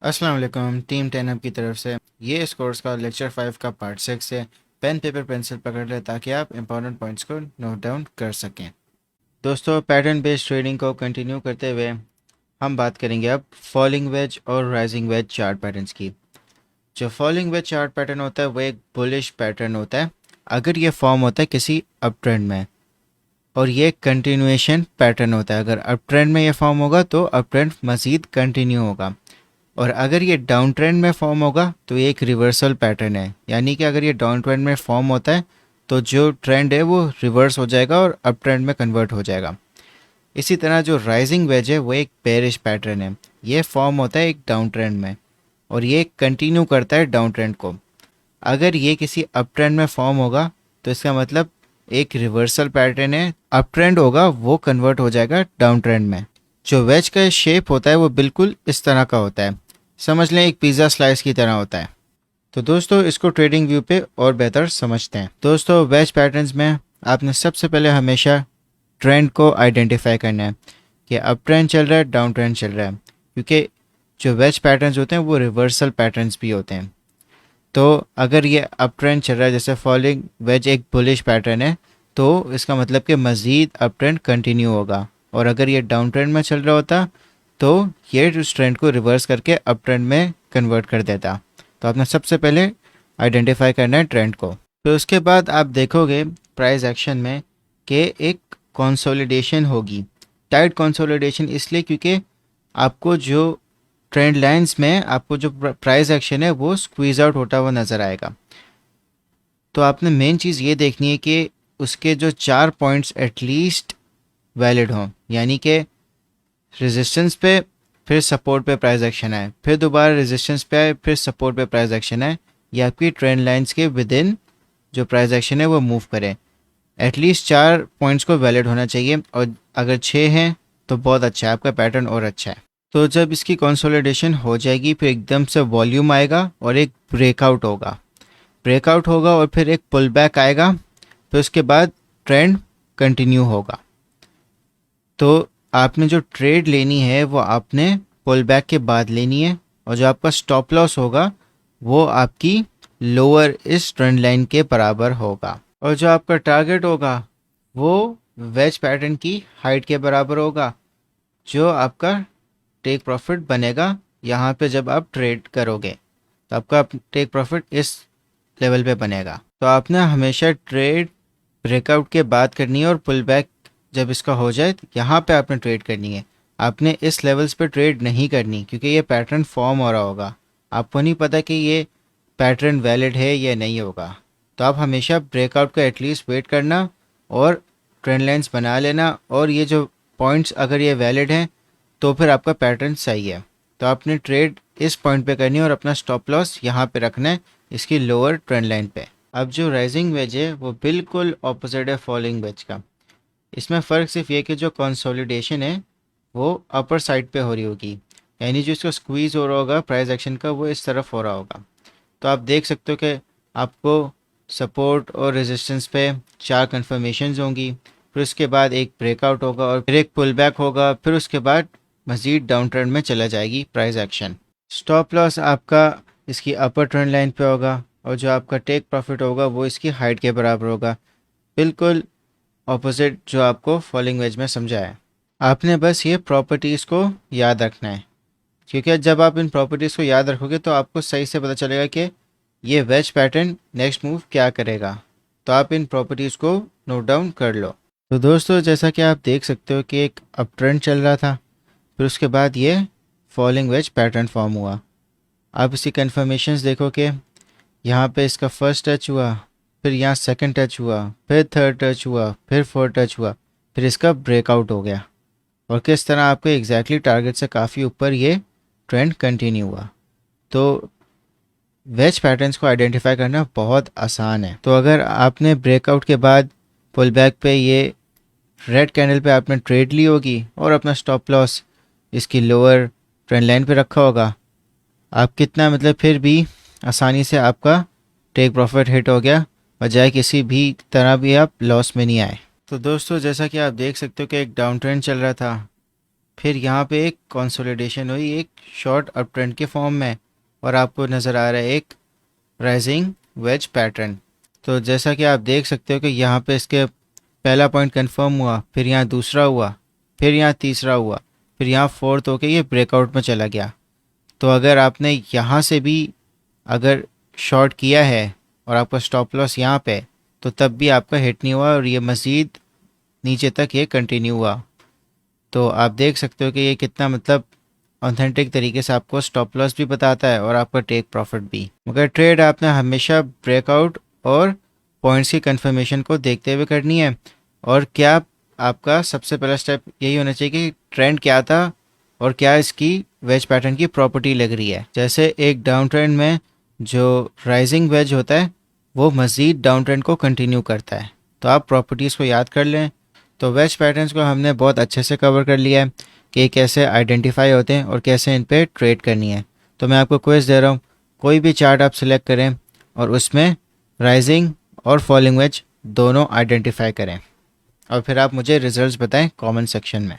अस्सलाम वालेकुम team 10 up की तरफ से। ये इस कोर्स का लेक्चर 5 का पार्ट 6 है। पेन पेपर पेंसिल पकड़ लें ताकि आप इंपॉर्टेंट पॉइंट्स को नोट डाउन कर सकें। दोस्तों, पैटर्न बेस्ड ट्रेडिंग को कंटिन्यू करते हुए हम बात करेंगे अब फॉलिंग वेज और राइजिंग वेज चार्ट पैटर्न्स की। जो फॉलिंग वेज चार्ट पैटर्न होता है वो एक बुलिश पैटर्न होता है अगर ये फॉर्म होता है किसी अप ट्रेंड में, और ये कंटिन्यूएशन पैटर्न होता है। अगर अप ट्रेंड में ये फॉर्म होगा तो अप ट्रेंड मज़ीद कंटिन्यू होगा, और अगर ये डाउन ट्रेंड में फॉर्म होगा तो ये एक रिवर्सल पैटर्न है। यानी कि अगर ये डाउन ट्रेंड में फॉर्म होता है तो जो ट्रेंड है वो रिवर्स हो जाएगा और अप ट्रेंड में कन्वर्ट हो जाएगा। इसी तरह जो राइजिंग वेज है वो एक बेरिश पैटर्न है। ये फॉर्म होता है एक डाउन ट्रेंड में और ये कंटिन्यू करता है डाउन ट्रेंड को। अगर ये किसी अप ट्रेंड में फॉर्म होगा तो इसका मतलब एक रिवर्सल पैटर्न है, अप ट्रेंड होगा वो कन्वर्ट हो जाएगा डाउन ट्रेंड में। जो वेज का शेप होता है वो बिल्कुल इस तरह का होता है, समझ लें एक पिज़्ज़ा स्लाइस की तरह होता है। तो दोस्तों, इसको ट्रेडिंग व्यू पे और बेहतर समझते हैं। दोस्तों, वेज पैटर्न्स में आपने सबसे पहले हमेशा ट्रेंड को आइडेंटिफाई करना है कि अप ट्रेंड चल रहा है डाउन ट्रेंड चल रहा है, क्योंकि जो वेज पैटर्न्स होते हैं वो रिवर्सल पैटर्न्स भी होते हैं। तो अगर ये अप ट्रेंड चल रहा है, जैसे फॉलोइंग वेज एक बुलिश पैटर्न है, तो इसका मतलब कि मज़ीद अप ट्रेंड कंटिन्यू होगा। और अगर ये डाउन ट्रेंड में चल रहा होता तो ये उस ट्रेंड को रिवर्स करके अप ट्रेंड में कन्वर्ट कर देता। तो आपने सबसे पहले आइडेंटिफाई करना है ट्रेंड को। फिर उसके बाद आप देखोगे प्राइस एक्शन में कि एक कंसोलिडेशन होगी। टाइट कंसोलिडेशन इसलिए क्योंकि आपको जो ट्रेंड लाइंस में आपको जो प्राइस एक्शन है वो स्क्वीज आउट होता हुआ नज़र आएगा। तो आपने मेन चीज़ ये देखनी है कि उसके जो 4 पॉइंट्स एटलीस्ट वैलिड हों, यानी कि रेजिस्टेंस पे, फिर सपोर्ट पे प्राइस एक्शन आए, फिर दोबारा रेजिस्टेंस पे आए, फिर सपोर्ट पे प्राइस एक्शन आए। ये आपकी ट्रेंड लाइंस के विद इन जो प्राइस एक्शन है वो मूव करें। एटलीस्ट 4 पॉइंट्स को वैलिड होना चाहिए, और अगर 6 हैं तो बहुत अच्छा है, आपका पैटर्न और अच्छा है। तो जब इसकी कंसोलिडेशन हो जाएगी फिर एकदम से वॉल्यूम आएगा और एक ब्रेकआउट होगा। ब्रेकआउट होगा और फिर एक पुल बैक आएगा, फिर उसके बाद ट्रेंड कंटिन्यू होगा। तो आपने जो ट्रेड लेनी है वो आपने पुल बैक के बाद लेनी है, और जो आपका स्टॉप लॉस होगा वो आपकी लोअर इस ट्रेंड लाइन के बराबर होगा, और जो आपका टारगेट होगा वो वेज पैटर्न की हाइट के बराबर होगा, जो आपका टेक प्रॉफिट बनेगा यहाँ पे जब आप ट्रेड करोगे। तो आपका टेक प्रॉफिट इस लेवल पे बनेगा। तो आपने हमेशा ट्रेड ब्रेकआउट के बाद करनी है, और पुल बैक जब इसका हो जाए यहाँ पे आपने ट्रेड करनी है। आपने इस लेवल्स पे ट्रेड नहीं करनी, क्योंकि ये पैटर्न फॉर्म हो रहा होगा, आपको नहीं पता कि ये पैटर्न वैलिड है या नहीं होगा। तो आप हमेशा ब्रेकआउट का एटलीस्ट वेट करना और ट्रेंड लाइंस बना लेना, और ये जो पॉइंट्स अगर ये वैलिड हैं तो फिर आपका पैटर्न सही है। तो आपने ट्रेड इस पॉइंट पे करनी है और अपना स्टॉप लॉस यहाँ पे रखना है इसकी लोअर ट्रेंड लाइन पे। अब जो राइजिंग वेज है वो बिल्कुल ऑपोजिट है फॉलिंग वेज का। इसमें फ़र्क सिर्फ ये कि जो कंसोलिडेशन है वो अपर साइड पे हो रही होगी, यानी जो इसको स्क्वीज हो रहा होगा प्राइस एक्शन का वो इस तरफ हो रहा होगा। तो आप देख सकते हो कि आपको सपोर्ट और रेजिस्टेंस पे 4 कन्फर्मेशंस होंगी, फिर उसके बाद एक ब्रेकआउट होगा और फिर एक पुल बैक होगा, फिर उसके बाद मज़ीद डाउन ट्रेंड में चला जाएगी प्राइस एक्शन। स्टॉप लॉस आपका इसकी अपर ट्रेंड लाइन पे होगा, और जो आपका टेक प्रॉफिट होगा वो इसकी हाइट के बराबर होगा, बिल्कुल ऑपोजिट जो आपको फॉलिंग वेज में समझा है। आपने बस ये प्रॉपर्टीज़ को याद रखना है, क्योंकि जब आप इन प्रॉपर्टीज़ को याद रखोगे तो आपको सही से पता चलेगा कि ये वेज पैटर्न नेक्स्ट मूव क्या करेगा। तो आप इन प्रॉपर्टीज़ को नोट डाउन कर लो। तो दोस्तों, जैसा कि आप देख सकते हो कि एक अप ट्रेंड चल रहा था, फिर उसके बाद ये फॉलिंग वेज पैटर्न फॉर्म हुआ। आप इसकी कन्फर्मेशंस देखो कि यहाँ पे इसका फर्स्ट टच हुआ, फिर यहाँ सेकंड टच हुआ, फिर थर्ड टच हुआ, फिर फोर्थ टच हुआ, फिर इसका ब्रेकआउट हो गया, और किस तरह आपके एग्जैक्टली टारगेट से काफ़ी ऊपर ये ट्रेंड कंटिन्यू हुआ। तो वेज पैटर्न्स को आइडेंटिफाई करना बहुत आसान है। तो अगर आपने ब्रेकआउट के बाद पुल बैक पे ये रेड कैंडल पे आपने ट्रेड ली होगी और अपना स्टॉप लॉस इसकी लोअर ट्रेंड लाइन पे रखा होगा, आप कितना मतलब फिर भी आसानी से आपका टेक प्रॉफिट हिट हो गया, बजाय किसी भी तरह भी आप लॉस में नहीं आए। तो दोस्तों, जैसा कि आप देख सकते हो कि एक डाउन ट्रेंड चल रहा था, फिर यहाँ पे एक कंसोलिडेशन हुई एक शॉर्ट अप ट्रेंड के फॉर्म में, और आपको नज़र आ रहा है एक राइजिंग वेज पैटर्न। तो जैसा कि आप देख सकते हो कि यहाँ पे इसके पहला पॉइंट कंफर्म हुआ, फिर यहाँ दूसरा हुआ, फिर यहाँ तीसरा हुआ, फिर यहाँ फोर्थ होके ये ब्रेकआउट में चला गया। तो अगर आपने यहाँ से भी अगर शॉर्ट किया है और आपका स्टॉप लॉस यहाँ पे, तो तब भी आपका हिट नहीं हुआ और ये मज़ीद नीचे तक ये कंटिन्यू हुआ। तो आप देख सकते हो कि ये कितना मतलब ऑथेंटिक तरीके से आपको स्टॉप लॉस भी बताता है और आपका टेक प्रॉफिट भी। मगर ट्रेड आपने हमेशा ब्रेकआउट और पॉइंट्स की कंफर्मेशन को देखते हुए करनी है। और क्या आपका सबसे पहला स्टेप यही होना चाहिए कि ट्रेंड क्या था और क्या इसकी वेज पैटर्न की प्रॉपर्टी लग रही है। जैसे एक डाउन ट्रेंड में जो राइजिंग वेज होता है वो मज़ीद डाउन ट्रेंड को कंटिन्यू करता है। तो आप प्रॉपर्टीज़ को याद कर लें। तो वेज पैटर्न्स को हमने बहुत अच्छे से कवर कर लिया है कि कैसे आइडेंटिफाई होते हैं और कैसे इन पे ट्रेड करनी है। तो मैं आपको क्विज दे रहा हूँ, कोई भी चार्ट आप सिलेक्ट करें और उसमें राइजिंग और फॉलिंग वेज दोनों आइडेंटिफाई करें, और फिर आप मुझे रिजल्ट्स बताएं कमेंट सेक्शन में।